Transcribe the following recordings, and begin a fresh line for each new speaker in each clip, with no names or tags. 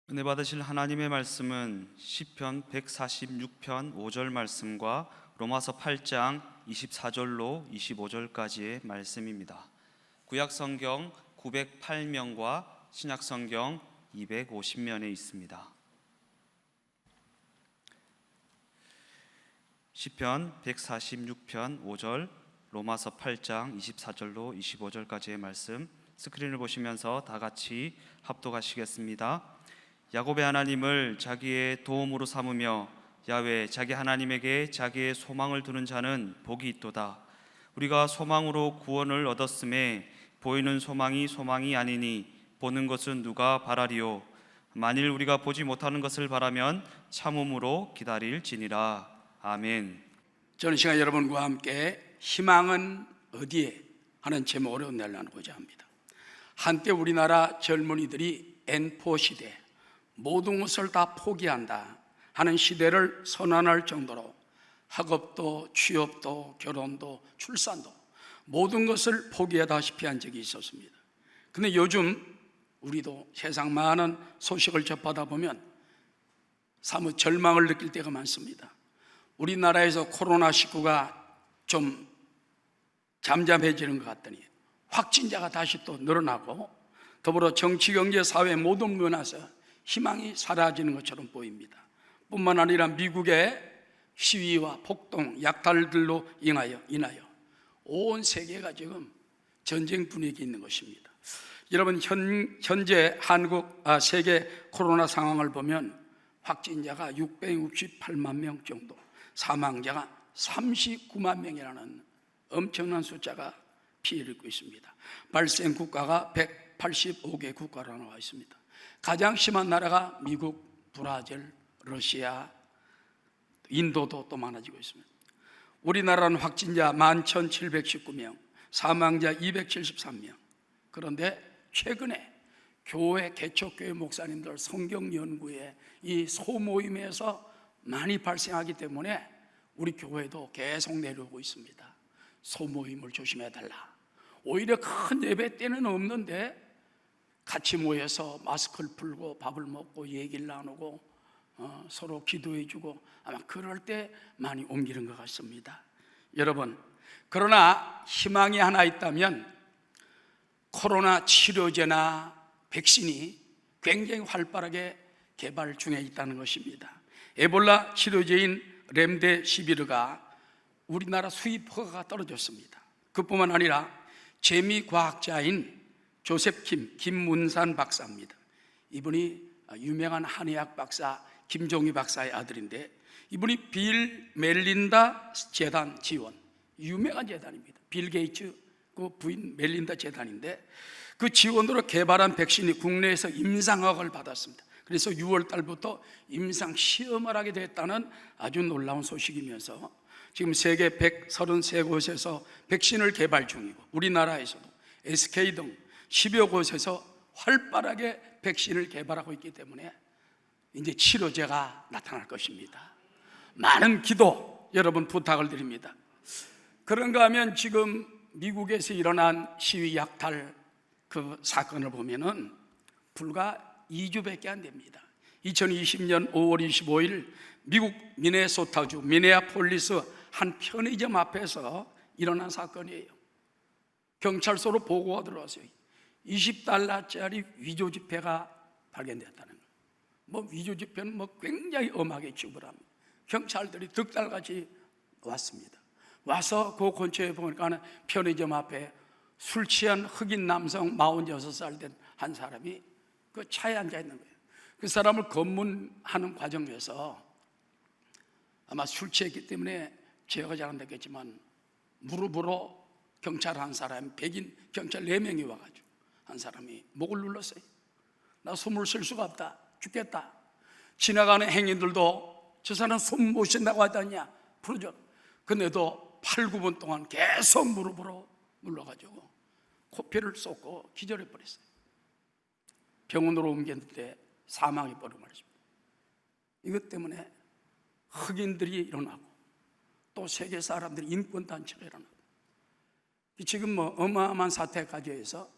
은혜 받으실 하나님의 말씀은 시편 146편 5절 말씀과 로마서 8장 24절로 25절까지의 말씀입니다. 구약 성경 908면과 신약 성경 250면에 있습니다. 시편 146편 5절, 로마서 8장 24절로 25절까지의 말씀 스크린을 보시면서 다 같이 합독하시겠습니다. 야곱의 하나님을 자기의 도움으로 삼으며 야훼 자기 하나님에게 자기의 소망을 두는 자는 복이 있도다. 우리가 소망으로 구원을 얻었음에 보이는 소망이 소망이 아니니 보는 것은 누가 바라리요. 만일 우리가 보지 못하는 것을 바라면 참음으로 기다릴지니라. 아멘.
저는 시간 여러분과 함께 희망은 어디에 하는 제목으로 은혜를 나누고자 합니다. 한때 우리나라 젊은이들이 N4 시대, 모든 것을 다 포기한다 하는 시대를 선언할 정도로 학업도 취업도 결혼도 출산도 모든 것을 포기하다시피 한 적이 있었습니다. 근데 요즘 우리도 세상 많은 소식을 접하다 보면 사뭇 절망을 느낄 때가 많습니다. 우리나라에서 코로나19가 좀 잠잠해지는 것 같더니 확진자가 다시 또 늘어나고 더불어 정치, 경제, 사회 모든 면에서 희망이 사라지는 것처럼 보입니다. 뿐만 아니라 미국의 시위와 폭동, 약탈들로 인하여 온 세계가 지금 전쟁 분위기에 있는 것입니다. 여러분, 현재 세계 코로나 상황을 보면 확진자가 668만 명 정도, 사망자가 39만 명이라는 엄청난 숫자가 피해를 입고 있습니다. 발생 국가가 185개 국가로 나와 있습니다. 가장 심한 나라가 미국, 브라질, 러시아, 인도도 또 많아지고 있습니다. 우리나라는 확진자 11,719명, 사망자 273명. 그런데 최근에 교회, 개척교회 목사님들 성경연구회 이 소모임에서 많이 발생하기 때문에 우리 교회도 계속 내려오고 있습니다. 소모임을 조심해달라. 오히려 큰 예배 때는 없는데 같이 모여서 마스크를 풀고 밥을 먹고 얘기를 나누고 서로 기도해주고 아마 그럴 때 많이 옮기는 것 같습니다. 여러분, 그러나 희망이 하나 있다면 코로나 치료제나 백신이 굉장히 활발하게 개발 중에 있다는 것입니다. 에볼라 치료제인 렘데시비르가 우리나라 수입 허가가 떨어졌습니다. 그뿐만 아니라 재미과학자인 조셉 김문산 박사입니다. 이분이 유명한 한의학 박사 김종희 박사의 아들인데 이분이 빌 멜린다 재단 지원, 유명한 재단입니다. 빌 게이츠 그 부인 멜린다 재단인데 그 지원으로 개발한 백신이 국내에서 임상허가를 받았습니다. 그래서 6월 달부터 임상 시험을 하게 됐다는 아주 놀라운 소식이면서 지금 세계 133곳에서 백신을 개발 중이고 우리나라에서도 SK 등 10여 곳에서 활발하게 백신을 개발하고 있기 때문에 이제 치료제가 나타날 것입니다. 많은 기도 여러분 부탁을 드립니다. 그런가 하면 지금 미국에서 일어난 시위 약탈 그 사건을 보면은 불과 2주밖에 안 됩니다. 2020년 5월 25일 미국 미네소타주 미네아폴리스 한 편의점 앞에서 일어난 사건이에요. 경찰서로 보고가 들어왔어요. $20짜리 위조 지폐가 발견됐다는 거예요. 뭐 위조 지폐는 굉장히 엄하게 취급을 합니다. 경찰들이 득달같이 왔습니다. 와서 그 근처에 보니까 편의점 앞에 술 취한 흑인 남성 46살 된 한 사람이 그 차에 앉아 있는 거예요. 그 사람을 검문하는 과정에서 아마 술 취했기 때문에 제어가 잘 안 됐겠지만 무릎으로 경찰 한 사람, 백인 경찰 4명이 와가지고 한 사람이 목을 눌렀어요. 나 숨을 쉴 수가 없다, 죽겠다. 지나가는 행인들도 저 사람 숨 못 쉰다고 하더냐 풀어줘. 근데도 8, 9분 동안 계속 무릎으로 눌러가지고 코피를 쏟고 기절해버렸어요. 병원으로 옮겼는데 사망해버리고 말입니다. 이것 때문에 흑인들이 일어나고 또 세계 사람들이 인권단체가 일어나고 지금 어마어마한 사태까지 해서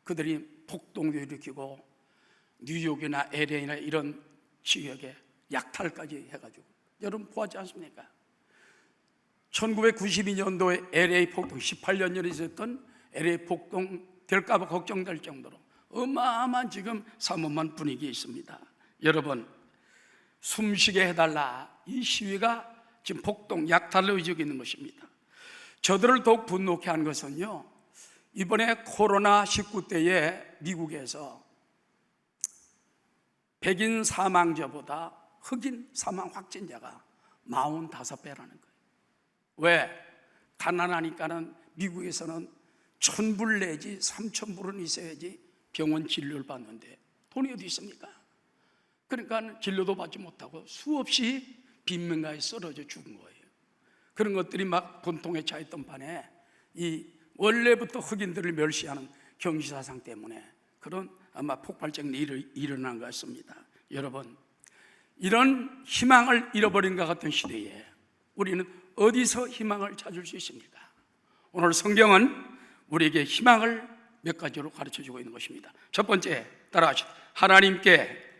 그들이 폭동도 일으키고 뉴욕이나 LA나 이런 지역에 약탈까지 해가지고 여러분 보았지 않습니까? 1992년도에 LA 폭동, 18년 전에 있었던 LA 폭동 될까봐 걱정될 정도로 어마어마한 지금 삼엄한 분위기에 있습니다. 여러분, 숨쉬게 해달라, 이 시위가 지금 폭동, 약탈로 이어지고 있는 것입니다. 저들을 더욱 분노케 한 것은요, 이번에 코로나19 때에 미국에서 백인 사망자보다 흑인 사망 확진자가 45배라는 거예요. 왜? 가난하니까는 미국에서는 1,000불 내지 3,000불은 있어야지 병원 진료를 받는데 돈이 어디 있습니까? 그러니까 진료도 받지 못하고 수없이 빈민가에 쓰러져 죽은 거예요. 그런 것들이 막 분통에 차있던 반에 이 원래부터 흑인들을 멸시하는 경시사상 때문에 그런 아마 폭발적인 일이 일어난 것 같습니다. 여러분, 이런 희망을 잃어버린 것 같은 시대에 우리는 어디서 희망을 찾을 수 있습니까? 오늘 성경은 우리에게 희망을 몇 가지로 가르쳐주고 있는 것입니다. 첫 번째, 따라하시죠. 하나님께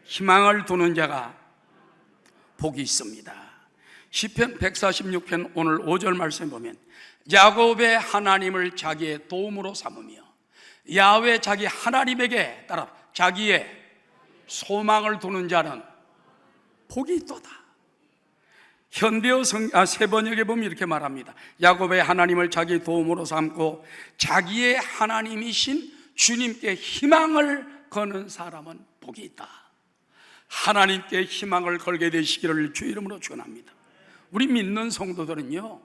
희망을 두는 자가 복이 있습니다. 시편 146편 오늘 5절 말씀 보면 야곱의 하나님을 자기의 도움으로 삼으며 야훼 자기 하나님에게 따라 자기의 소망을 두는 자는 복이 있도다. 현대어 세번역에 보면 이렇게 말합니다. 야곱의 하나님을 자기의 도움으로 삼고 자기의 하나님이신 주님께 희망을 거는 사람은 복이 있다. 하나님께 희망을 걸게 되시기를 주 이름으로 축원합니다. 우리 믿는 성도들은요,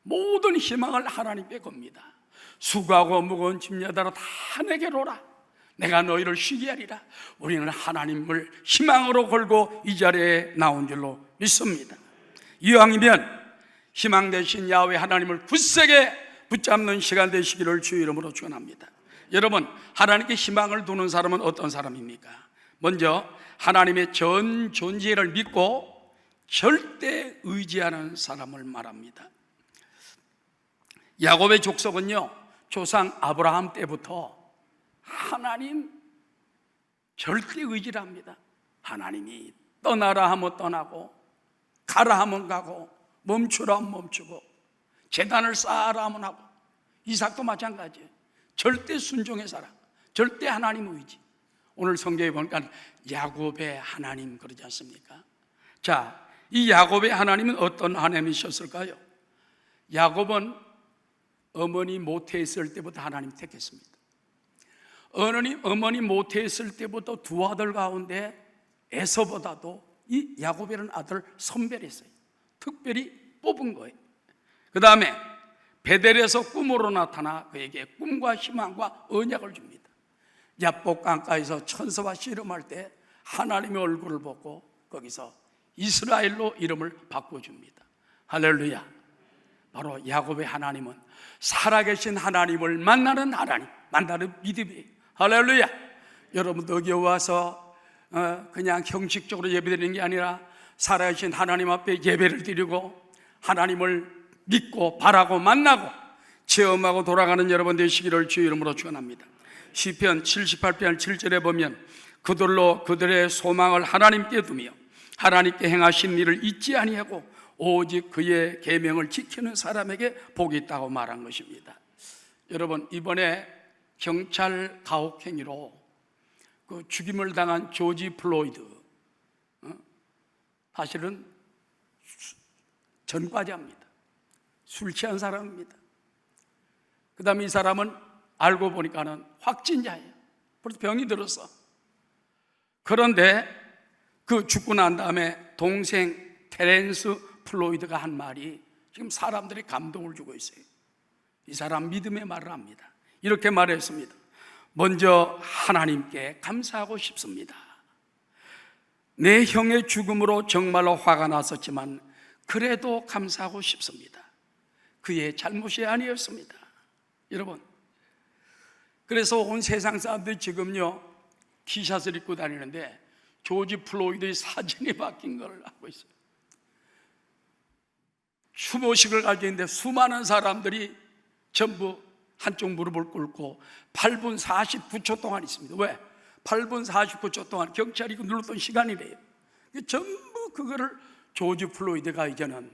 모든 희망을 하나님께 겁니다. 수고하고 무거운 짐녀들아 다 내게로 오라, 내가 너희를 쉬게 하리라. 우리는 하나님을 희망으로 걸고 이 자리에 나온 줄로 믿습니다. 이왕이면 희망 되신 야훼 하나님을 굳세게 붙잡는 시간 되시기를 주 이름으로 축원합니다. 여러분, 하나님께 희망을 두는 사람은 어떤 사람입니까? 먼저 하나님의 전 존재를 믿고 절대 의지하는 사람을 말합니다. 야곱의 족속은요, 조상 아브라함 때부터 하나님 절대 의지를 합니다. 하나님이 떠나라 하면 떠나고 가라 하면 가고 멈추라 하면 멈추고 제단을 쌓아라 하면 하고, 이삭도 마찬가지예요. 절대 순종의 사람, 절대 하나님 의지. 오늘 성경에 보니까 야곱의 하나님 그러지 않습니까? 자, 이 야곱의 하나님은 어떤 하나님이셨을까요? 야곱은 어머니 모태에 있을 때부터 하나님 택했습니다. 어머니 모태에 있을 때부터 두 아들 가운데 에서보다도 이 야곱이라는 아들을 선별했어요. 특별히 뽑은 거예요. 그 다음에 베델에서 꿈으로 나타나 그에게 꿈과 희망과 언약을 줍니다. 야복 강가에서 천사와 씨름할 때 하나님의 얼굴을 보고 거기서 이스라엘로 이름을 바꿔줍니다. 할렐루야. 바로 야곱의 하나님은 살아계신 하나님을 만나는 하나님, 만나는 믿음이에요. 할렐루야. 여러분도 여기 와서 그냥 형식적으로 예배드리는 게 아니라 살아계신 하나님 앞에 예배를 드리고 하나님을 믿고 바라고 만나고 체험하고 돌아가는 여러분 되시기를 주의 이름으로 축원합니다. 시편 78편 7절에 보면 그들로 그들의 소망을 하나님께 두며 하나님께 행하신 일을 잊지 아니하고 오직 그의 계명을 지키는 사람에게 복이 있다고 말한 것입니다. 여러분, 이번에 경찰 가혹행위로 그 죽임을 당한 조지 플로이드, 사실은 전과자입니다. 술 취한 사람입니다. 그 다음에 이 사람은 알고 보니까는 확진자예요. 벌써 병이 들었어. 그런데 그 죽고 난 다음에 동생 테렌스 플로이드가 한 말이 지금 사람들이 감동을 주고 있어요. 이 사람 믿음의 말을 합니다. 이렇게 말했습니다. 먼저 하나님께 감사하고 싶습니다. 내 형의 죽음으로 정말로 화가 났었지만 그래도 감사하고 싶습니다. 그의 잘못이 아니었습니다. 여러분, 그래서 온 세상 사람들이 지금요 티샷을 입고 다니는데 조지 플로이드의 사진이 박힌 걸 하고 있어요. 추모식을 가지고 있는데 수많은 사람들이 전부 한쪽 무릎을 꿇고 8분 49초 동안 있습니다. 왜? 8분 49초 동안 경찰이 눌렀던 시간이래요. 전부 그거를 조지 플로이드가 이제는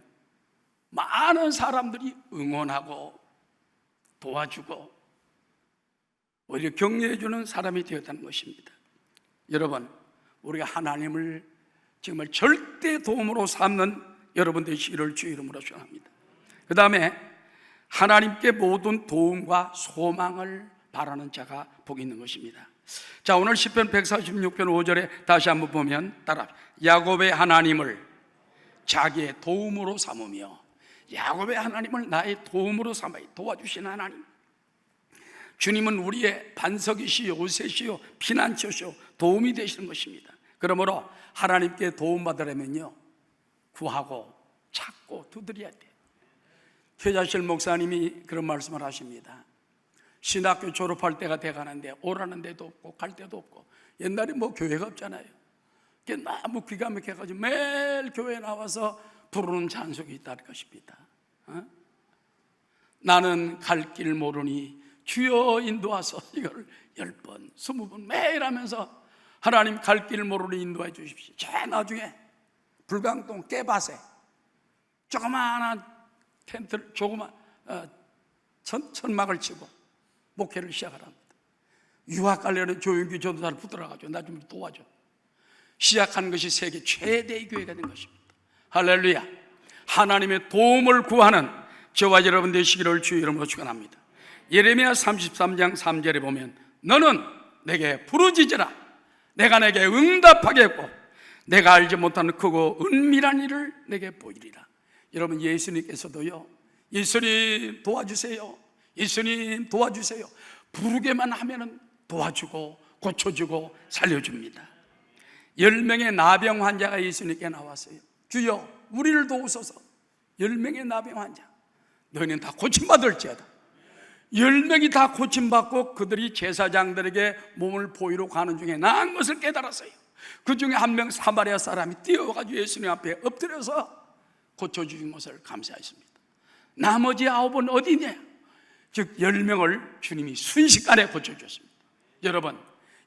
많은 사람들이 응원하고 도와주고 오히려 격려해주는 사람이 되었다는 것입니다. 여러분, 우리가 하나님을 정말 절대 도움으로 삼는 여러분 되시기를 주 이름으로 축원합니다. 그 다음에 하나님께 모든 도움과 소망을 바라는 자가 복이 있는 것입니다. 자, 오늘 시편 146편 5절에 다시 한번 보면 따라 야곱의 하나님을 자기의 도움으로 삼으며, 야곱의 하나님을 나의 도움으로 삼아 도와주신 하나님, 주님은 우리의 반석이시요 요새시요 피난처시요 도움이 되시는 것입니다. 그러므로 하나님께 도움받으려면요, 구하고 찾고 두드려야 돼요. 최자실 목사님이 그런 말씀을 하십니다. 신학교 졸업할 때가 돼가는데 오라는 데도 없고 갈 데도 없고, 옛날에 뭐 교회가 없잖아요. 너무 기가 막혀가지고 매일 교회에 나와서 부르는 찬송이 있다는 것입니다. 나는 갈 길 모르니 주여 인도하소. 이걸 10번 20번 매일 하면서 하나님 갈 길 모르니 인도해 주십시오. 제 나중에 불광동 깨밭에 조그마한 텐트를 천막을 치고 목회를 시작하랍니다. 유학 가려는 조용기 전도사를 붙들어가지고 나 좀 도와줘. 시작한 것이 세계 최대의 교회가 된 것입니다. 할렐루야. 하나님의 도움을 구하는 저와 여러분 되시기를 주의 이름으로 축원합니다. 예레미야 33장 3절에 보면 너는 내게 부르짖으라. 내가 내게 응답하겠고 내가 알지 못하는 크고 은밀한 일을 내게 보이리라. 여러분, 예수님께서도요, 예수님 도와주세요, 예수님 도와주세요 부르게만 하면은 도와주고 고쳐주고 살려줍니다. 10명의 나병 환자가 예수님께 나왔어요. 주여 우리를 도우소서. 10명의 나병 환자, 너희는 다 고침받을지어다. 10명이 다 고침받고 그들이 제사장들에게 몸을 보이러 가는 중에 나은 것을 깨달았어요. 그 중에 한 명 사마리아 사람이 뛰어가지고 예수님 앞에 엎드려서 고쳐주신 것을 감사했습니다. 나머지 9은 어디냐? 즉 10명을 주님이 순식간에 고쳐주셨습니다. 여러분,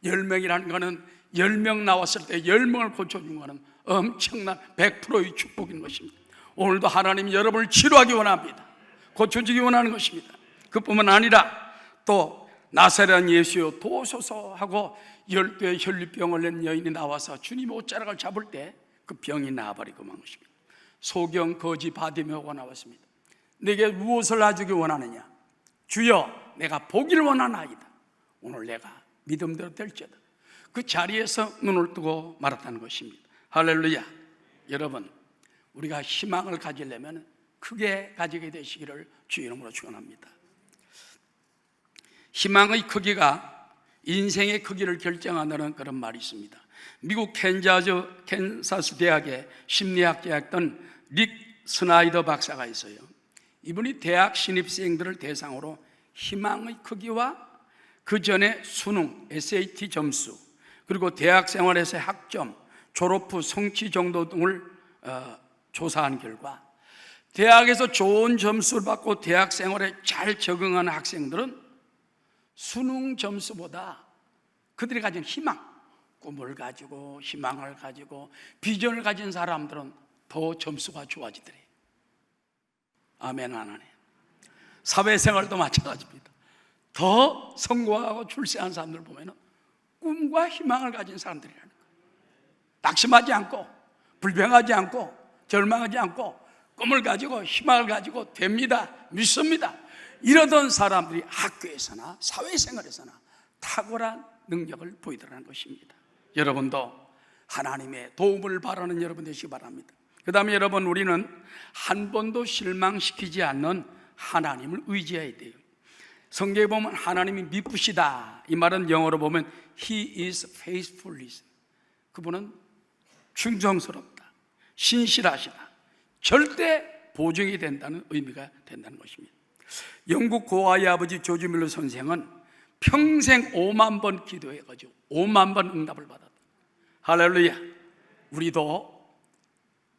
10명이라는 것은 10명 나왔을 때 10명을 고쳐준 것은 엄청난 100%의 축복인 것입니다. 오늘도 하나님이 여러분을 치료하기 원합니다. 고쳐주기 원하는 것입니다. 그뿐만 아니라 또 나사렛 예수여 도우소서 하고 12의 혈류병을 낸 여인이 나와서 주님의 옷자락을 잡을 때 그 병이 나아버리고 만 것입니다. 소경 거지 바디메오가 나왔습니다. 내게 무엇을 해주기 원하느냐? 주여 내가 보기를 원하나이다. 오늘 내가 믿음대로 될지어다. 그 자리에서 눈을 뜨고 말았다는 것입니다. 할렐루야. 여러분, 우리가 희망을 가지려면 크게 가지게 되시기를 주의 이름으로 축원합니다. 희망의 크기가 인생의 크기를 결정한다는 그런 말이 있습니다. 미국 캔사스 대학의 심리학자였던 릭 스나이더 박사가 있어요. 이분이 대학 신입생들을 대상으로 희망의 크기와 그 전에 수능, SAT 점수, 그리고 대학 생활에서의 학점, 졸업 후 성취 정도 등을 조사한 결과 대학에서 좋은 점수를 받고 대학 생활에 잘 적응하는 학생들은 수능 점수보다 그들이 가진 희망, 꿈을 가지고 희망을 가지고 비전을 가진 사람들은 더 점수가 좋아지더래요. 아멘 안 하네. 사회생활도 마찬가지입니다. 더 성공하고 출세한 사람들 보면 꿈과 희망을 가진 사람들이라는 거예요. 낙심하지 않고 불평하지 않고 절망하지 않고 꿈을 가지고 희망을 가지고 됩니다, 믿습니다, 이러던 사람들이 학교에서나 사회생활에서나 탁월한 능력을 보이더라는 것입니다. 여러분도 하나님의 도움을 바라는 여러분 되시기 바랍니다. 그 다음에 여러분, 우리는 한 번도 실망시키지 않는 하나님을 의지해야 돼요. 성경에 보면 하나님이 미쁘시다, 이 말은 영어로 보면 He is faithful. 그분은 충성스럽다, 신실하시다, 절대 보증이 된다는 의미가 된다는 것입니다. 영국 고아의 아버지 조지 밀러 선생은 평생 5만 번 기도해가지고 5만 번 응답을 받았다. 할렐루야. 우리도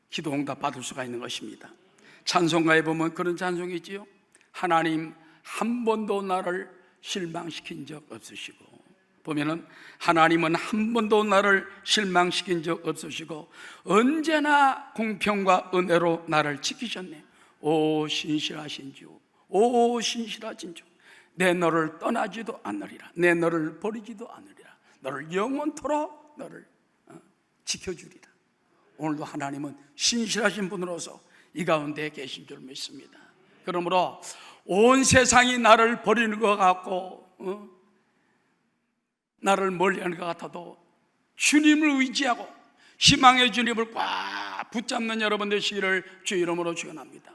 기도 응답 받을 수가 있는 것입니다. 찬송가에 보면 그런 찬송이 있지요. 하나님 한 번도 나를 실망시킨 적 없으시고 보면은 하나님은 한 번도 나를 실망시킨 적 없으시고 언제나 공평과 은혜로 나를 지키셨네. 오 신실하신 주, 오 신실하신 주, 내 너를 떠나지도 않으리라. 내 너를 버리지도 않으리라. 너를 영원토록 너를 지켜주리라. 오늘도 하나님은 신실하신 분으로서 이 가운데 계신 줄 믿습니다. 그러므로 온 세상이 나를 버리는 것 같고 나를 멀리하는 것 같아도 주님을 의지하고 희망의 주님을 꽉 붙잡는 여러분 되시기를 주 이름으로 축원합니다.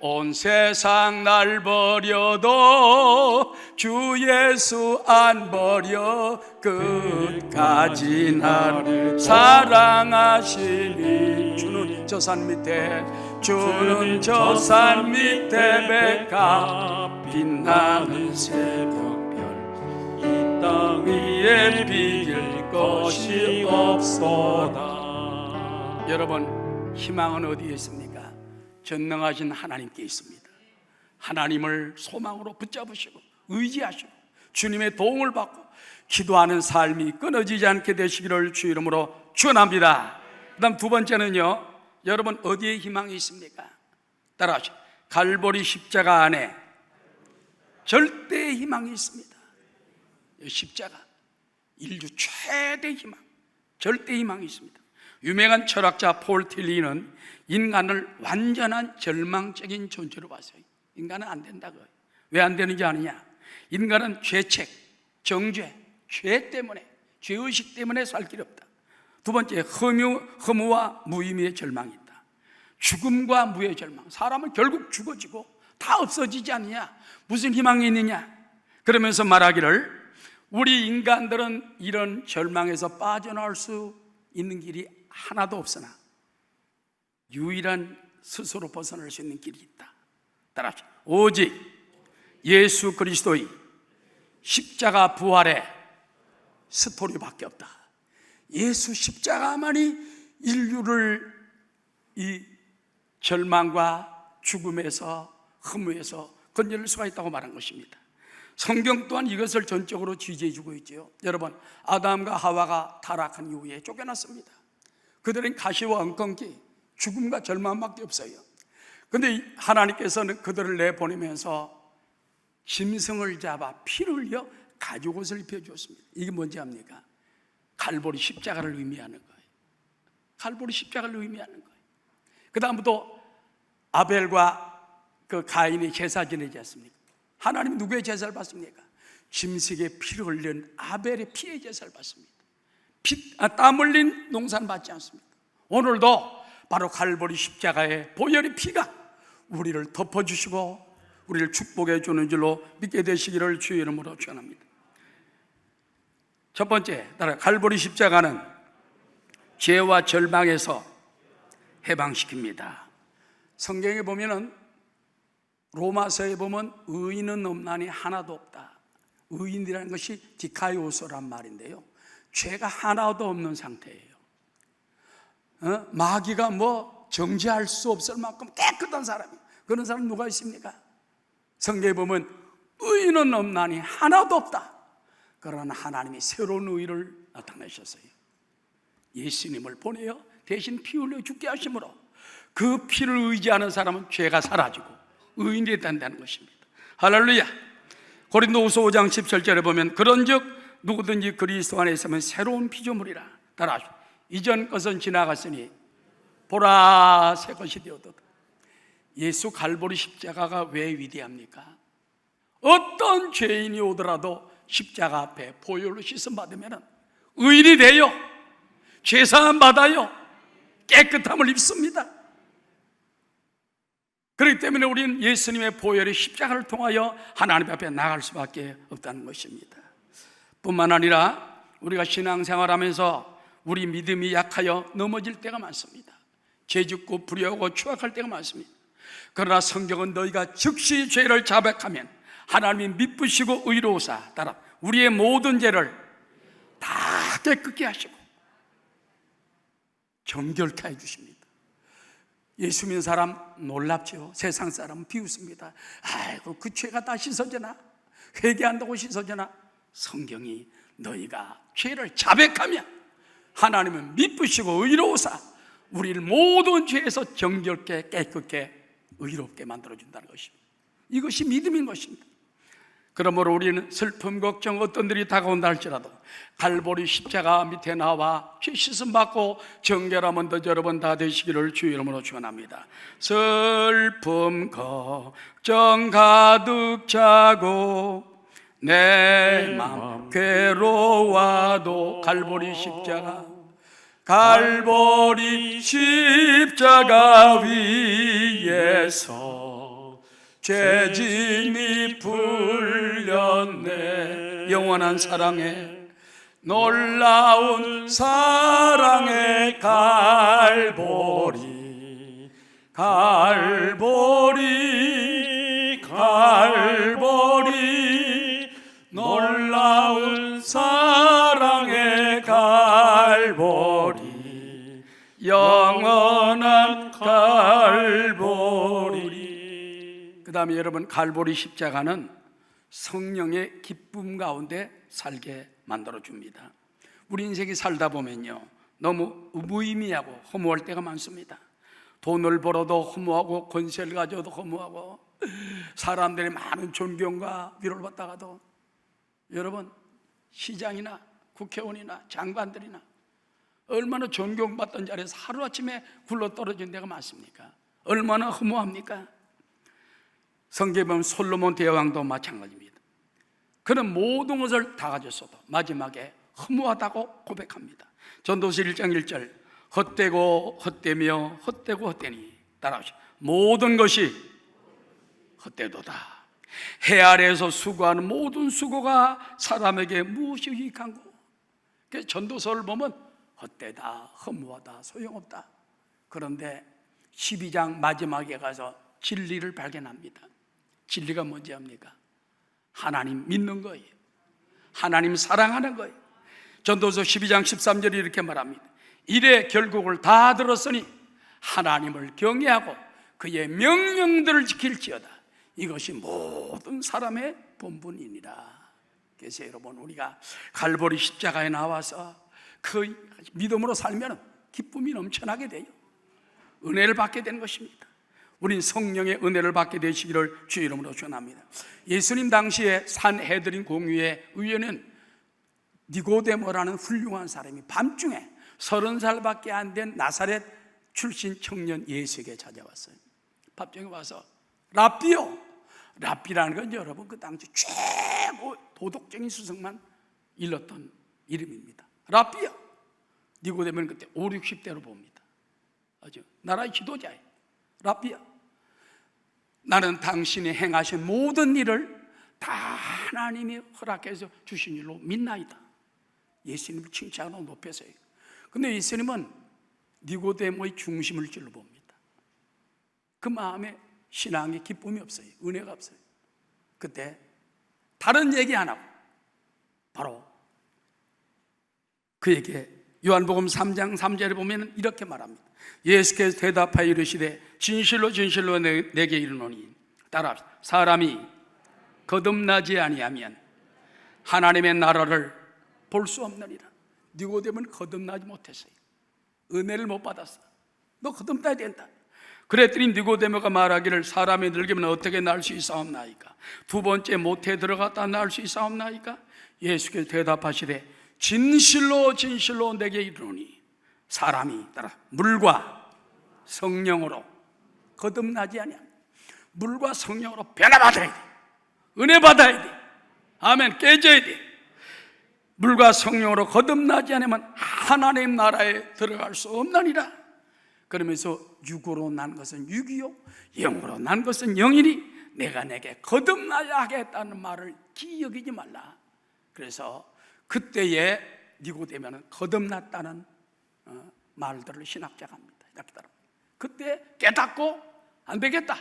온 세상 날 버려도 주 예수 안 버려 끝까지 나를 사랑하시니 주는 저 산 밑에 백합 빛나는 새벽별 이 땅 위에 비길 것이 없소다. 여러분 희망은 어디에 있습니까? 전능하신 하나님께 있습니다. 하나님을 소망으로 붙잡으시고 의지하시고 주님의 도움을 받고 기도하는 삶이 끊어지지 않게 되시기를 주 이름으로 축원합니다. 그다음 두 번째는요, 여러분 어디에 희망이 있습니까? 따라하시죠. 갈보리 십자가 안에 절대의 희망이 있습니다. 십자가 인류 최대 희망, 절대 희망이 있습니다. 유명한 철학자 폴 틸리는 인간을 완전한 절망적인 존재로 봤어요. 인간은 안 된다고요. 왜 안 되는지 아느냐? 인간은 죄책, 정죄, 죄 때문에, 죄의식 때문에 살 길이 없다. 두 번째, 허무와 무의미의 절망이 있다. 죽음과 무의 절망. 사람은 결국 죽어지고 다 없어지지 않느냐? 무슨 희망이 있느냐? 그러면서 말하기를 우리 인간들은 이런 절망에서 빠져나올 수 있는 길이 하나도 없으나 유일한 스스로 벗어날 수 있는 길이 있다. 따라하시죠. 오직 예수 그리스도의 십자가 부활의 스토리밖에 없다. 예수 십자가만이 인류를 이 절망과 죽음에서 허무에서 건져낼 수가 있다고 말한 것입니다. 성경 또한 이것을 전적으로 지지해 주고 있죠. 여러분, 아담과 하와가 타락한 이후에 쫓겨났습니다. 그들은 가시와 엉겅퀴, 죽음과 절망밖에 없어요. 그런데 하나님께서는 그들을 내보내면서 짐승을 잡아 피를 흘려 가죽옷을 입혀주었습니다. 이게 뭔지 압니까? 갈보리 십자가를 의미하는 거예요. 갈보리 십자가를 의미하는 거예요. 그 다음부터 아벨과 그 가인이 제사 지내지 않습니까? 하나님이 누구의 제사를 받습니까? 짐승의 피를 흘린 아벨의 피의 제사를 받습니다. 땀 흘린 농사는 받지 않습니다. 오늘도 바로 갈보리 십자가의 보혈의 피가 우리를 덮어주시고 우리를 축복해 주는 줄로 믿게 되시기를 주의 이름으로 축원합니다. 첫 번째, 따라 갈보리 십자가는 죄와 절망에서 해방시킵니다. 성경에 보면은 로마서에 보면 의인은 없나니 하나도 없다. 의인이라는 것이 디카이오소란 말인데요, 죄가 하나도 없는 상태예요. 마귀가 정죄할 수 없을 만큼 깨끗한 사람이에요. 그런 사람 누가 있습니까? 성경에 보면 의인은 없나니 하나도 없다. 그러나 하나님이 새로운 의를 나타내셨어요. 예수님을 보내어 대신 피 흘려 죽게 하심으로 그 피를 의지하는 사람은 죄가 사라지고 의인이 된다는 것입니다. 할렐루야. 고린도후서 5장 17절에 보면 그런즉 누구든지 그리스도 안에 있으면 새로운 피조물이라. 따라하시오. 이전 것은 지나갔으니 보라 새 것이 되었도다. 예수 갈보리 십자가가 왜 위대합니까? 어떤 죄인이 오더라도 십자가 앞에 보혈로 씻음 받으면 의인이 돼요. 죄사함 받아요. 깨끗함을 입습니다. 그렇기 때문에 우리는 예수님의 보혈의 십자가를 통하여 하나님 앞에 나갈 수밖에 없다는 것입니다. 뿐만 아니라 우리가 신앙생활하면서 우리 믿음이 약하여 넘어질 때가 많습니다. 죄짓고 불의하고 추악할 때가 많습니다. 그러나 성경은 너희가 즉시 죄를 자백하면 하나님이 미쁘시고 의로우사 따라 우리의 모든 죄를 다 깨끗게 하시고 정결케 해주십니다. 예수 믿는 사람 놀랍죠. 세상 사람은 비웃습니다. 아이고 그 죄가 다 씻어지나? 회개한다고 씻어지나? 성경이 너희가 죄를 자백하면 하나님은 미쁘시고 의로우사 우리를 모든 죄에서 정결케 깨끗게 의롭게 만들어준다는 것입니다. 이것이 믿음인 것입니다. 그러므로 우리는 슬픔, 걱정, 어떤 일이 다가온다 할지라도 갈보리 십자가 밑에 나와 죄 씻음 받고 정결함 언더 여러분 다 되시기를 주 이름으로 축원합니다. 슬픔, 걱정 가득 차고 내 맘 괴로워도 갈보리 십자가 위에서 죄짐이 풀렸네. 영원한 사랑에 놀라운 사랑의 갈보리 놀라운 사랑의 갈보리 영원한 갈보리. 그 다음에 여러분, 갈보리 십자가는 성령의 기쁨 가운데 살게 만들어줍니다. 우리 인생이 살다 보면요, 너무 무의미하고 허무할 때가 많습니다. 돈을 벌어도 허무하고 권세를 가져도 허무하고 사람들의 많은 존경과 위로를 받다가도 여러분, 시장이나 국회의원이나 장관들이나 얼마나 존경받던 자리에서 하루아침에 굴러떨어진 데가 많습니까? 얼마나 허무합니까? 성경에 보면 솔로몬 대왕도 마찬가지입니다. 그는 모든 것을 다 가졌어도 마지막에 허무하다고 고백합니다. 전도서 1장 1절 헛되고 헛되며 헛되고 헛되니 따라하시오. 모든 것이 헛되도다. 해 아래에서 수고하는 모든 수고가 사람에게 무엇이 유익한고. 그래서 전도서를 보면 헛되다, 허무하다, 소용없다. 그런데 12장 마지막에 가서 진리를 발견합니다. 진리가 뭔지 압니까? 하나님 믿는 거예요. 하나님 사랑하는 거예요. 전도서 12장 13절이 이렇게 말합니다. 이래 결국을 다 들었으니 하나님을 경외하고 그의 명령들을 지킬지어다. 이것이 모든 사람의 본분이니라. 그래서 여러분, 우리가 갈보리 십자가에 나와서 그 믿음으로 살면 기쁨이 넘쳐나게 돼요. 은혜를 받게 되는 것입니다. 우린 성령의 은혜를 받게 되시기를 주의 이름으로 축원합니다. 예수님 당시에 산헤드린 공유의 의원은 니고데모라는 훌륭한 사람이 밤중에 30살밖에 안 된 나사렛 출신 청년 예수에게 찾아왔어요. 밤중에 와서 랍비요. 랍비라는 건 여러분 그 당시 최고 도덕적인 수석만 일렀던 이름입니다. 랍비요. 니고데모는 그때 5, 60대로 봅니다. 아주 나라의 지도자예요. 랍비요, 나는 당신이 행하신 모든 일을 다 하나님이 허락해서 주신 일로 믿나이다. 예수님을 칭찬하고 높여서요. 근데 예수님은 니고데모의 중심을 찔러 봅니다. 그 마음에 신앙의 기쁨이 없어요. 은혜가 없어요. 그때 다른 얘기 안 하고 바로 그에게 요한복음 3장 3절에 보면 이렇게 말합니다. 예수께서 대답하여 이르시되 진실로 진실로 내게 이르노니 따라합시다. 사람이 거듭나지 아니하면 하나님의 나라를 볼 수 없느니라. 니고데모는 거듭나지 못했어요. 은혜를 못 받았어. 너 거듭나야 된다. 그랬더니 니고데모가 말하기를 사람이 늙으면 어떻게 날 수 있사옵나이까? 두 번째 모태에 들어갔다 날 수 있사옵나이까? 예수께서 대답하시되 진실로 진실로 내게 이르노니 사람이 따라 물과 성령으로 거듭나지 아니하면 물과 성령으로 변화받아야 돼. 은혜 받아야 돼. 아멘. 깨져야 돼. 물과 성령으로 거듭나지 않으면 하나님 나라에 들어갈 수 없느니라. 그러면서 육으로 난 것은 육이요 영으로 난 것은 영이니 내가 내게 거듭나야 하겠다는 말을 기억이지 말라. 그래서 그때에 니고데모는 거듭났다는 말들을 신학자가 합니다. 이렇게 따라 그때 깨닫고 안 되겠다.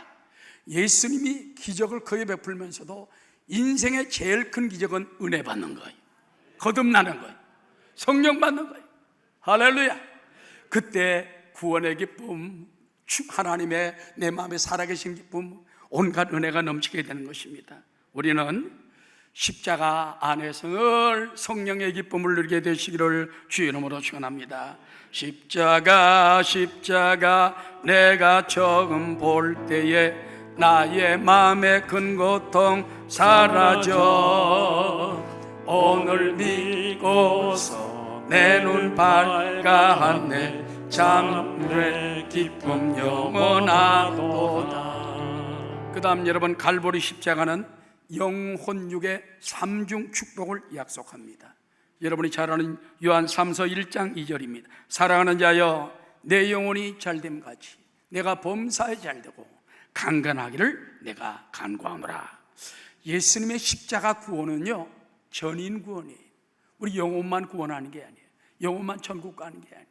예수님이 기적을 거의 베풀면서도 인생의 제일 큰 기적은 은혜 받는 거예요. 거듭나는 거예요. 성령 받는 거예요. 할렐루야. 그때 구원의 기쁨, 하나님의 내 마음에 살아계신 기쁨, 온갖 은혜가 넘치게 되는 것입니다. 우리는 십자가 안에서 늘 성령의 기쁨을 누리게 되시기를 주의 이름으로 축원합니다. 십자가 십자가 내가 처음 볼 때에 나의 마음의 큰 고통 사라져 오늘 믿고서 내 눈 밝아하네 참내 기쁨 영원하도다. 그 다음 여러분, 갈보리 십자가는 영혼육의 삼중 축복을 약속합니다. 여러분이 잘 아는 요한 3서 1장 2절입니다. 사랑하는 자여 내 영혼이 잘됨 같이 내가 범사에 잘되고 강건하기를 내가 간구하노라. 예수님의 십자가 구원은요, 전인 구원이에요. 우리 영혼만 구원하는 게 아니에요. 영혼만 천국 가는 게 아니에요.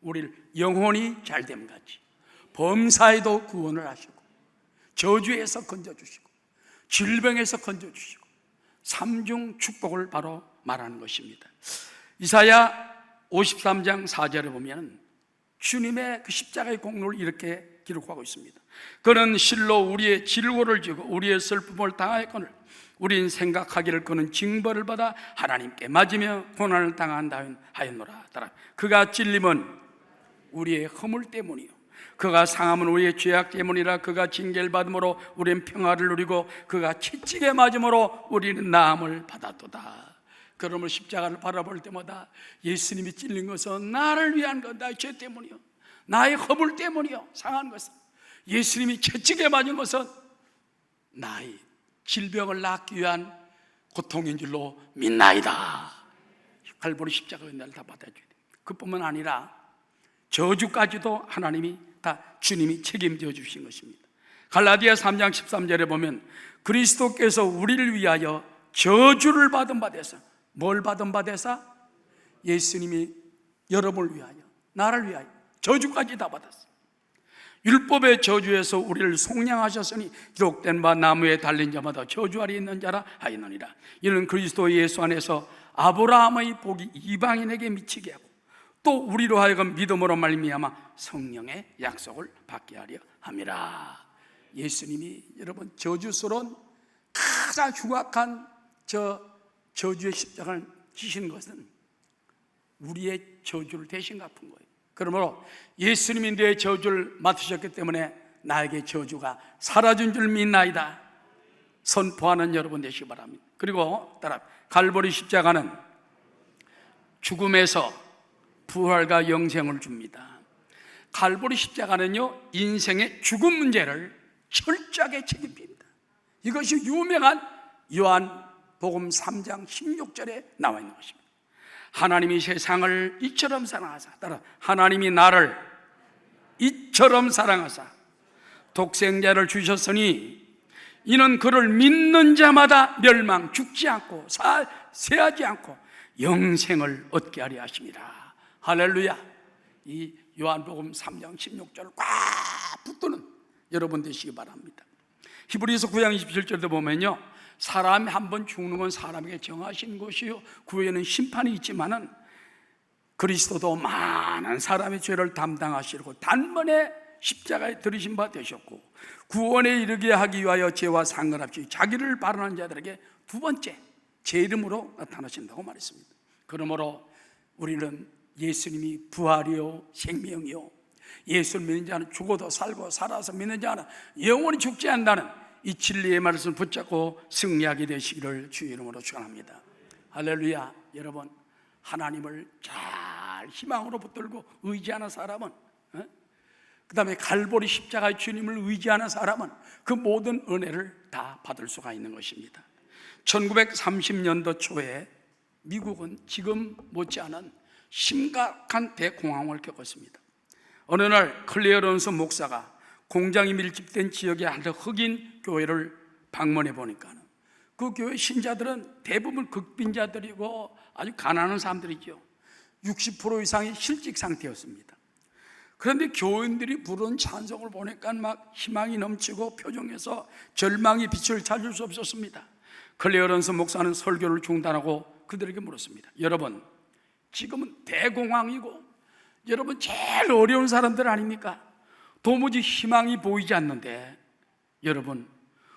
우리를 영혼이 잘됨 같이 범사에도 구원을 하시고 저주에서 건져주시고 질병에서 건져주시고 삼중 축복을 바로 말하는 것입니다. 이사야 53장 4절에 보면 주님의 그 십자가의 공로를 이렇게 기록하고 있습니다. 그는 실로 우리의 질고를 지고 우리의 슬픔을 당하였거늘 우린 생각하기를 그는 징벌을 받아 하나님께 맞으며 고난을 당한다 하였노라. 그가 찔림은 우리의 허물 때문이요 그가 상함은 우리의 죄악 때문이라. 그가 징계를 받음으로 우리는 평화를 누리고 그가 채찍에 맞음으로 우리는 나음을 받았도다. 그러므로 십자가를 바라볼 때마다 예수님이 찔린 것은 나를 위한 것, 나의 죄 때문이요 나의 허물 때문이요 상한 것은, 예수님이 채찍에 맞은 것은 나의 질병을 낫기 위한 고통인 줄로 믿나이다. 갈보리 십자가의 은혜를 다 받아줘야 됩니다. 그뿐만 아니라 저주까지도 하나님이 다 주님이 책임져 주신 것입니다. 갈라디아 3장 13절에 보면 그리스도께서 우리를 위하여 저주를 받은 바 되사, 뭘 받은 바 되사? 예수님이 여러분을 위하여, 나를 위하여 저주까지 다 받았어요. 율법의 저주에서 우리를 속량하셨으니 기록된 바 나무에 달린 자마다 저주 아래 있는 자라 하였느니라. 이는 그리스도 예수 안에서 아브라함의 복이 이방인에게 미치게 하고 또 우리로 하여금 믿음으로 말미암아 성령의 약속을 받게 하려 함이라. 예수님이 여러분 저주스러운 가장 흉악한 저주의 십자가를 지신 것은 우리의 저주를 대신 갚은 거예요. 그러므로 예수님이 내 저주를 맡으셨기 때문에 나에게 저주가 사라진 줄 믿나이다 선포하는 여러분 되시기 바랍니다. 그리고 따라 갈보리 십자가는 죽음에서 부활과 영생을 줍니다. 갈보리 십자가는요, 인생의 죽음 문제를 철저하게 책임집니다. 이것이 유명한 요한복음 3장 16절에 나와 있는 것입니다. 하나님이 세상을 이처럼 사랑하사, 따라 하나님이 나를 이처럼 사랑하사 독생자를 주셨으니 이는 그를 믿는 자마다 멸망, 죽지 않고 쇠하지 않고 영생을 얻게 하려 하십니다. 할렐루야. 이 요한복음 3장 16절을 꽉 붙드는 여러분 되시기 바랍니다. 히브리서 9장 27절도 보면요, 사람이 한 번 죽는 건 사람에게 정하신 것이요 그 후에는 심판이 있지만은 그리스도도 많은 사람의 죄를 담당하시고 단번에 십자가에 들으신 바 되셨고 구원에 이르게 하기 위하여 죄와 상관없이 자기를 바라는 자들에게 두 번째 제 이름으로 나타나신다고 말했습니다. 그러므로 우리는 예수님이 부활이요 생명이요 예수를 믿는 자는 죽어도 살고 살아서 믿는 자는 영원히 죽지 않는다는 이 진리의 말씀을 붙잡고 승리하게 되시기를 주의 이름으로 축원합니다. 할렐루야. 여러분, 하나님을 잘 희망으로 붙들고 의지하는 사람은, 그 다음에 갈보리 십자가의 주님을 의지하는 사람은 그 모든 은혜를 다 받을 수가 있는 것입니다. 1930년도 초에 미국은 지금 못지않은 심각한 대공황을 겪었습니다. 어느 날 클레어런스 목사가 공장이 밀집된 지역의 한 흑인 교회를 방문해 보니까 그 교회 신자들은 대부분 극빈자들이고 아주 가난한 사람들이죠. 60% 이상이 실직 상태였습니다. 그런데 교인들이 부른 찬송을 보니까 막 희망이 넘치고 표정에서 절망의 빛을 찾을 수 없었습니다. 클레어런스 목사는 설교를 중단하고 그들에게 물었습니다. 여러분, 지금은 대공황이고 여러분 제일 어려운 사람들 아닙니까? 도무지 희망이 보이지 않는데 여러분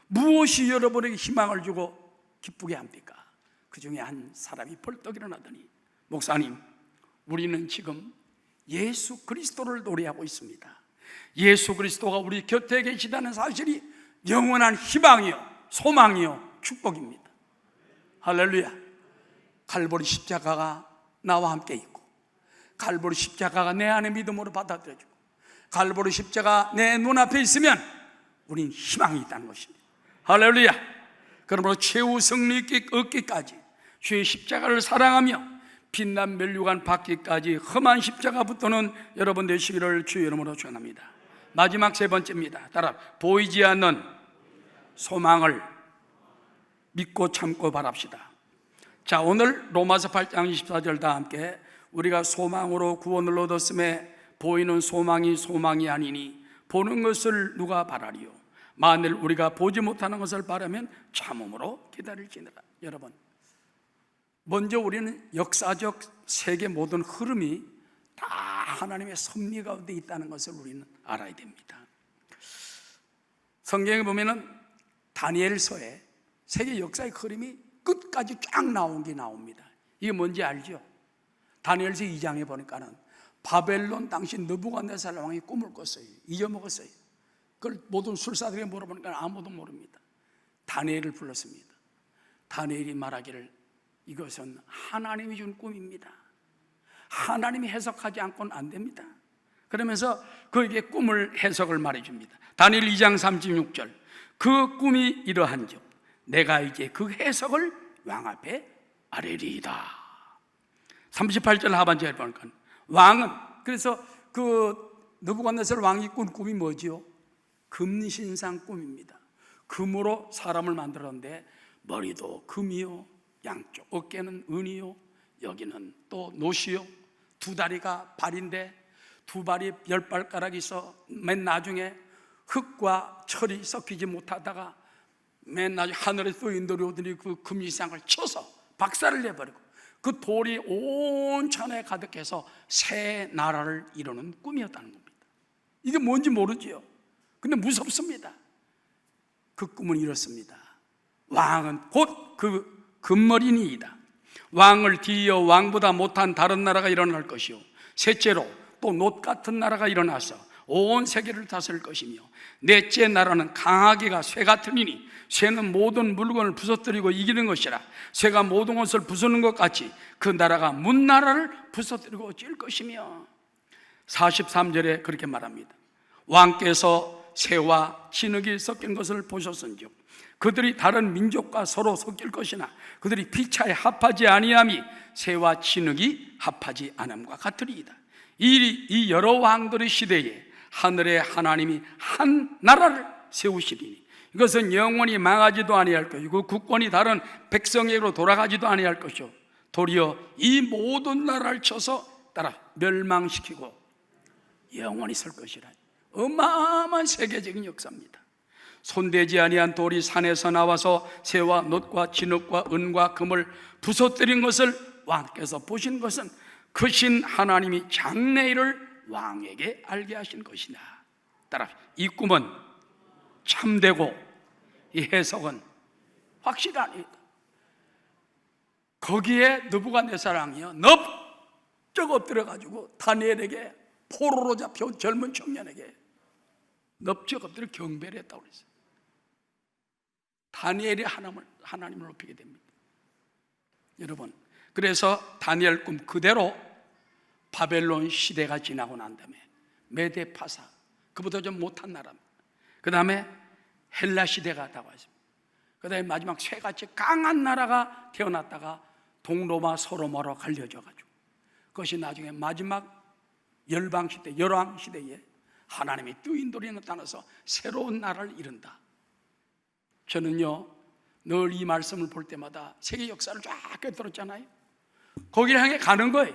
무엇이 여러분에게 희망을 주고 기쁘게 합니까? 그 중에 한 사람이 벌떡 일어나더니, 목사님, 우리는 지금 예수 그리스도를 노래하고 있습니다. 예수 그리스도가 우리 곁에 계시다는 사실이 영원한 희망이요, 소망이요, 축복입니다. 할렐루야. 갈보리 십자가가 나와 함께 있고, 갈보리 십자가가 내 안에 믿음으로 받아들여지고, 갈보리 십자가 내 눈앞에 있으면 우린 희망이 있다는 것입니다. 할렐루야. 그러므로 최후 승리 얻기까지 주의 십자가를 사랑하며 빛난 면류관 받기까지 험한 십자가부터는 여러분 되시기를 주의 이름으로 축원합니다. 마지막 세 번째입니다. 따라, 보이지 않는 소망을 믿고 참고 바랍시다. 자, 오늘 로마서 8장 24절 다 함께, 우리가 소망으로 구원을 얻었음에 보이는 소망이 소망이 아니니 보는 것을 누가 바라리요? 만일 우리가 보지 못하는 것을 바라면 참음으로 기다릴지니라. 여러분, 먼저 우리는 역사적 세계 모든 흐름이 다 하나님의 섭리 가운데 있다는 것을 우리는 알아야 됩니다. 성경에 보면은 다니엘서에 세계 역사의 흐름이 끝까지 쫙 나온 게 나옵니다. 이게 뭔지 알죠? 다니엘서 2장에 보니까는 바벨론 당시 느부갓네살 왕이 꿈을 꿨어요. 잊어먹었어요. 그걸 모든 술사들에게 물어보니까 아무도 모릅니다. 다니엘을 불렀습니다. 다니엘이 말하기를, 이것은 하나님이 준 꿈입니다. 하나님이 해석하지 않고는 안 됩니다. 그러면서 그에게 꿈을 해석을 말해줍니다. 다니엘 2장 36절, 그 꿈이 이러한즉 내가 이제 그 해석을 왕 앞에 아뢰리이다. 38절 하반절에 보니까 왕은, 그래서 그 느부갓네살 왕이 꾼 꿈이 뭐지요? 금신상 꿈입니다. 금으로 사람을 만들었는데 머리도 금이요, 양쪽 어깨는 은이요, 여기는 또 노시요, 두 다리가 발인데 두 발이 10발가락이 있어 맨 나중에 흙과 철이 섞이지 못하다가 맨 나중에 하늘에 떠있는 돌이 그 금신상을 쳐서 박살을 내버리고 그 돌이 온 천하에 가득해서 새 나라를 이루는 꿈이었다는 겁니다. 이게 뭔지 모르지요. 근데 무섭습니다. 그 꿈은 이렇습니다. 왕은 곧 그 금머리니이다. 왕을 뒤이어 왕보다 못한 다른 나라가 일어날 것이요, 셋째로 또 놋 같은 나라가 일어나서 온 세계를 다스릴 것이며, 넷째 나라는 강하기가 쇠 같으니 쇠는 모든 물건을 부서뜨리고 이기는 것이라 쇠가 모든 것을 부수는 것 같이 그 나라가 문나라를 부서뜨리고 찔 것이며, 43절에 그렇게 말합니다. 왕께서 새와 진흙이 섞인 것을 보셨은즉 그들이 다른 민족과 서로 섞일 것이나 그들이 피차에 합하지 아니함이 새와 진흙이 합하지 않음과 같으리이다. 이 여러 왕들의 시대에 하늘의 하나님이 한 나라를 세우시리니 이것은 영원히 망하지도 아니할 것이고 그 국권이 다른 백성에게로 돌아가지도 아니할 것이요, 도리어 이 모든 나라를 쳐서 따라 멸망시키고 영원히 설 것이라. 어마어마한 세계적인 역사입니다. 손대지 아니한 돌이 산에서 나와서 새와 놋과 진흙과 은과 금을 부서뜨린 것을 왕께서 보신 것은 크신 하나님이 장래일을 왕에게 알게 하신 것이다. 따라 이 꿈은 참되고 이 해석은 확실하니 거기에 느부갓네살 왕이요 넙적 엎드려가지고 다니엘에게 포로로 잡혀온 젊은 청년에게 넙적 엎드려 경배를 했다고 그랬어요. 다니엘이 하나님을 높이게 됩니다. 여러분, 그래서 다니엘 꿈 그대로 바벨론 시대가 지나고 난 다음에 메데파사, 그보다 좀 못한 나라입니다. 그 다음에 헬라 시대가 다가왔습니다. 그 다음에 마지막 쇠같이 강한 나라가 태어났다가 동로마 서로마로 갈려져가지고 그것이 나중에 마지막 열방시대, 열왕시대에 하나님의 뜨인돌이 나타나서 새로운 나라를 이룬다. 저는요 늘 이 말씀을 볼 때마다 세계 역사를 쫙 꿰뚫었잖아요. 거기를 향해 가는 거예요.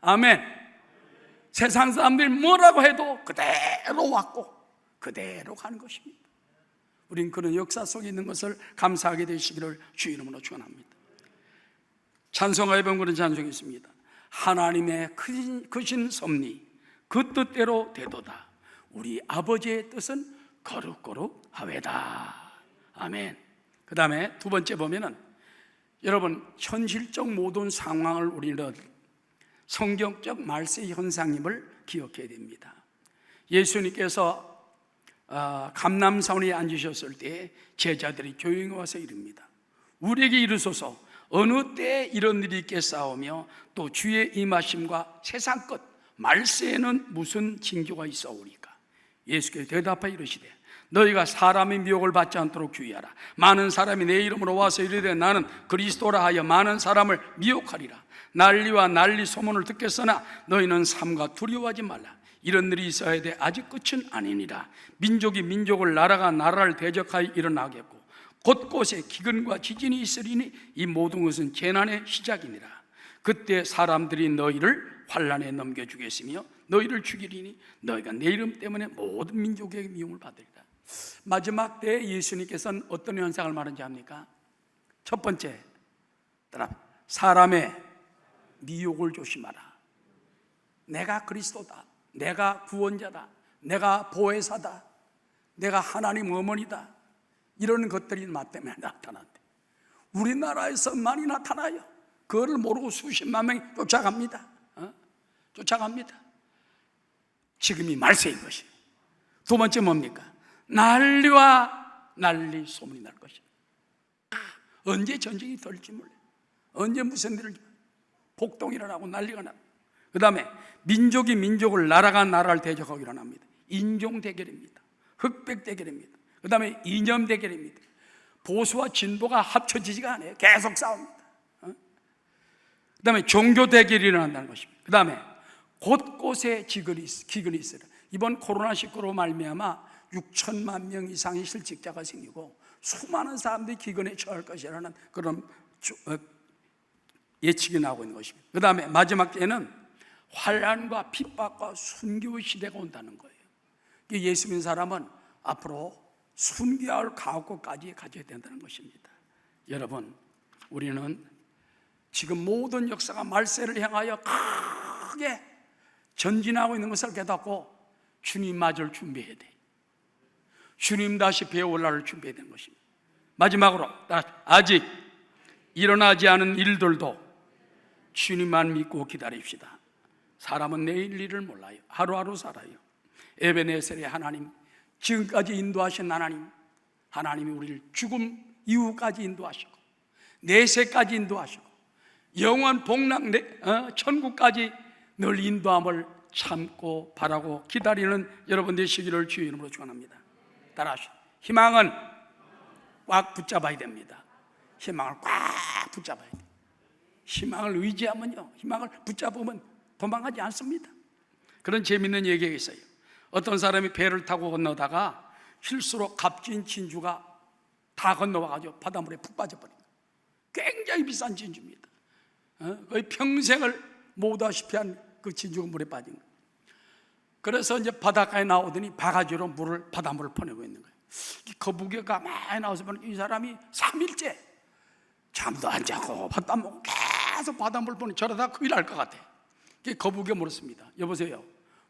아멘. 세상 사람들이 뭐라고 해도 그대로 왔고 그대로 가는 것입니다. 우린 그런 역사 속에 있는 것을 감사하게 되시기를 주 이름으로 축원합니다. 찬송가에 보면 그런 찬송이 있습니다. 하나님의 크신 섭리 그 뜻대로 되도다. 우리 아버지의 뜻은 거룩거룩하외다. 아멘. 그 다음에 두 번째 보면은 여러분 현실적 모든 상황을 우리는 성경적 말세 현상임을 기억해야 됩니다. 예수님께서 감람산에 앉으셨을 때 제자들이 조용히 와서 이릅니다. 우리에게 이르소서 어느 때에 이런 일이 있겠사오며 또 주의 임하심과 세상 끝 말세에는 무슨 징조가 있사오리까? 예수께서 대답하여 이르시되 너희가 사람의 미혹을 받지 않도록 주의하라. 많은 사람이 내 이름으로 와서 이르되 나는 그리스도라 하여 많은 사람을 미혹하리라. 난리와 난리 소문을 듣겠으나 너희는 삼가 두려워하지 말라. 이런 일이 있어야 돼. 아직 끝은 아니니라. 민족이 민족을, 나라가 나라를 대적하여 일어나겠고 곳곳에 기근과 지진이 있으리니 이 모든 것은 재난의 시작이니라. 그때 사람들이 너희를 환난에 넘겨주겠으며 너희를 죽이리니 너희가 내 이름 때문에 모든 민족에게 미움을 받으리라. 마지막 때에 예수님께서는 어떤 현상을 말하는지 압니까? 첫 번째, 사람의 미혹을 조심하라. 내가 그리스도다, 내가 구원자다, 내가 보혜사다, 내가 하나님 어머니다, 이런 것들이 나 때문에 나타난대. 우리나라에서 많이 나타나요. 그거를 모르고 수십만 명이 쫓아갑니다. 쫓아갑니다. 지금이 말세인 것이에요. 두 번째 뭡니까? 난리와 난리 소문이 날 것이에요. 언제 전쟁이 될지 몰라요. 언제 무슨 일을 폭동이 일어나고 난리가 나고. 그 다음에 민족이 민족을, 나라가 나라를 대적하고 일어납니다. 인종 대결입니다. 흑백 대결입니다. 그 다음에 이념 대결입니다. 보수와 진보가 합쳐지지가 않아요. 계속 싸웁니다. 그 다음에 종교 대결이 일어난다는 것입니다. 그 다음에 곳곳에 기근이 있어요. 이번 코로나19로 말미암아 6천만 명 이상의 실직자가 생기고 수많은 사람들이 기근에 처할 것이라는 그런 예측이 나오고 있는 것입니다. 그 다음에 마지막 때에는 환난과 핍박과 순교의 시대가 온다는 거예요. 예수 믿는 사람은 앞으로 순교할 각오까지 가져야 된다는 것입니다. 여러분, 우리는 지금 모든 역사가 말세를 향하여 크게 전진하고 있는 것을 깨닫고 주님 맞을 준비해야 돼. 주님 다시 배울 날을 준비해야 되는 것입니다. 마지막으로 아직 일어나지 않은 일들도 주님만 믿고 기다립시다. 사람은 내일 일을 몰라요. 하루하루 살아요. 에베네셀의 하나님, 지금까지 인도하신 하나님이 우리를 죽음 이후까지 인도하시고 내세까지 인도하시고 영원 복락 천국까지 늘 인도함을 참고 바라고 기다리는 여러분 되시기를 주의 이름으로 축원합니다. 따라하시오. 희망은 꽉 붙잡아야 됩니다. 희망을 꽉 붙잡아야 돼요. 희망을 의지하면요, 희망을 붙잡으면 도망가지 않습니다. 그런 재밌는 얘기가 있어요. 어떤 사람이 배를 타고 건너다가 실수로 값진 진주가 다 건너와가지고 바닷물에 푹 빠져버린 거예요. 굉장히 비싼 진주입니다. 거의 평생을 모다시피 한 그 진주가 물에 빠진 거예요. 그래서 이제 바닷가에 나오더니 바가지로 바닷물을 퍼내고 있는 거예요. 거북이가 많이 나와서 보니까 이 사람이 3일째 잠도 안 자고 밥도 안 먹고 계속 바닷물 퍼내. 저러다 큰일 날 것 같아. 거북이가 물었습니다. 여보세요,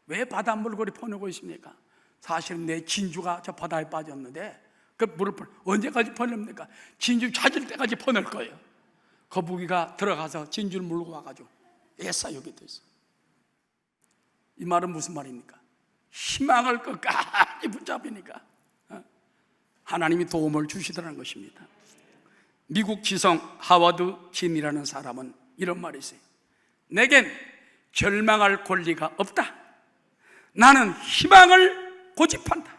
왜 바닷물을 그리 퍼내고 있습니까? 사실은 내 진주가 저 바다에 빠졌는데 그 물을 언제까지 퍼냅니까? 진주 찾을 때까지 퍼낼 거예요. 거북이가 들어가서 진주를 물고 와가지고 애써 여기 있어. 이 말은 무슨 말입니까? 희망을 끝까지 붙잡으니까 하나님이 도움을 주시더라는 것입니다. 미국 지성 하워드 진이라는 사람은 이런 말이 있어요. 내겐 절망할 권리가 없다. 나는 희망을 고집한다.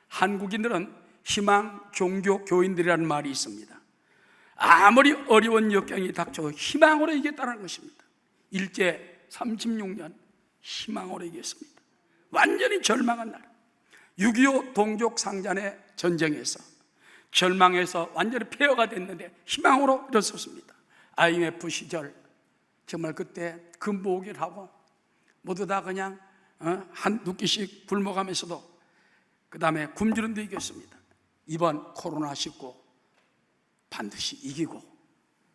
한국인들은 희망 종교 교인들이라는 말이 있습니다. 아무리 어려운 역경이 닥쳐도 희망으로 이겼다는 것입니다. 일제 36년 희망으로 이겼습니다. 완전히 절망한 날, 6.25 동족 상잔의 전쟁에서 절망해서 완전히 폐허가 됐는데 희망으로 일어섰습니다. IMF 시절 정말 그때 금보기를 하고 모두 다 그냥 한두 끼씩 굶어가면서도 그 다음에 굶주림도 이겼습니다. 이번 코로나19 반드시 이기고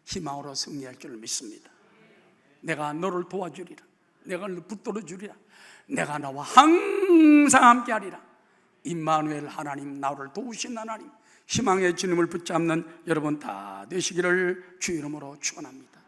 희망으로 승리할 줄 믿습니다. 내가 너를 도와주리라. 내가 너를 붙들어 주리라. 내가 나와 항상 함께하리라. 임마누엘 하나님, 나를 도우신 하나님, 희망의 주님을 붙잡는 여러분 다 되시기를 주 이름으로 축원합니다.